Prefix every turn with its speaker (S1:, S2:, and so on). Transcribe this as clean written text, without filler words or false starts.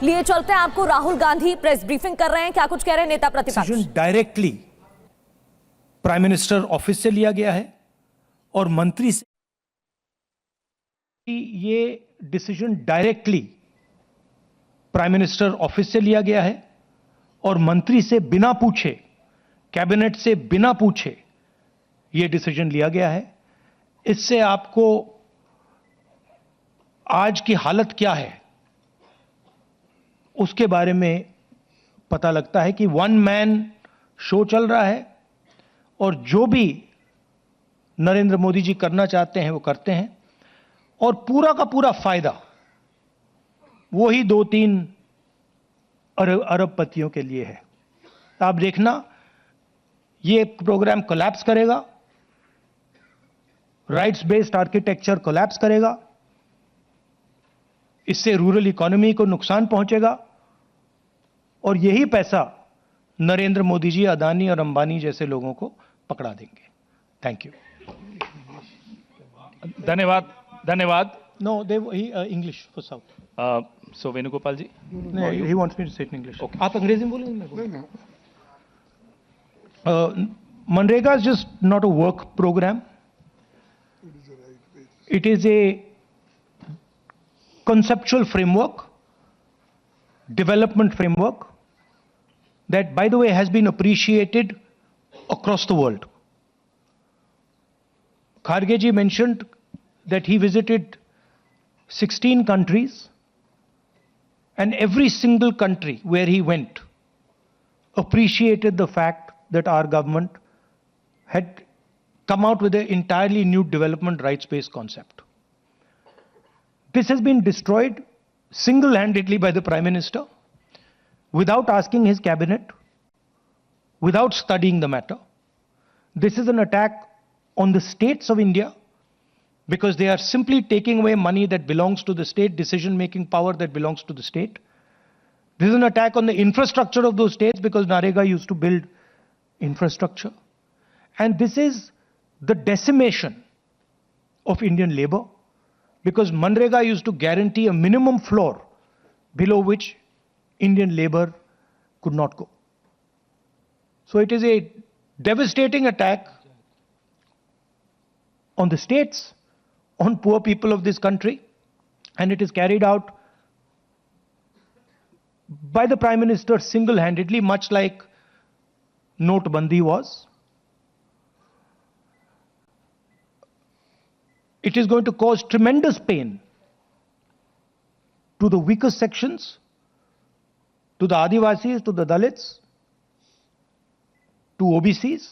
S1: लिए चलते हैं आपको। राहुल गांधी प्रेस ब्रीफिंग कर रहे हैं, क्या कुछ कह रहे हैं नेता प्रतिपक्ष?
S2: डायरेक्टली प्राइम मिनिस्टर ऑफिस से लिया गया है और मंत्री से ये decision directly prime minister office से लिया गया है और मंत्री से बिना पूछे, कैबिनेट से बिना पूछे ये डिसीजन लिया गया है। इससे आपको आज की हालत क्या है उसके बारे में पता लगता है कि वन मैन शो चल रहा है और जो भी नरेंद्र मोदी जी करना चाहते हैं वो करते हैं और पूरा का पूरा फायदा वही 2-3 अरबपतियों के लिए है। आप देखना ये प्रोग्राम कोलैप्स करेगा, राइट्स बेस्ड आर्किटेक्चर कोलैप्स करेगा, इससे रूरल इकोनॉमी को नुकसान पहुंचेगा और यही पैसा नरेंद्र मोदी जी अदानी और अंबानी जैसे लोगों को पकड़ा देंगे। Thank you.
S3: धन्यवाद।
S2: No they English for south.
S3: So Venugopal ji,
S2: he wants me to say in English. आप अंग्रेजी में बोलेंगे? मनरेगा is just not a work program, it is a conceptual framework, development framework that, by the way, has been appreciated across the world. Kharge ji mentioned that he visited 16 countries and every single country where he went appreciated the fact that our government had come out with an entirely new development rights-based concept. This has been destroyed single-handedly by the Prime Minister without asking his cabinet, without studying the matter. This is an attack on the states of India because they are simply taking away money that belongs to the state, decision-making power that belongs to the state. This is an attack on the infrastructure of those states because NREGA used to build infrastructure. And this is the decimation of Indian labor, because Manrega used to guarantee a minimum floor below which Indian labor could not go. So it is a devastating attack on the states, on poor people of this country, and it is carried out by the Prime Minister single-handedly, much like Notebandi was. It is going to cause tremendous pain to the weakest sections, to the Adivasis, to the Dalits, to OBCs,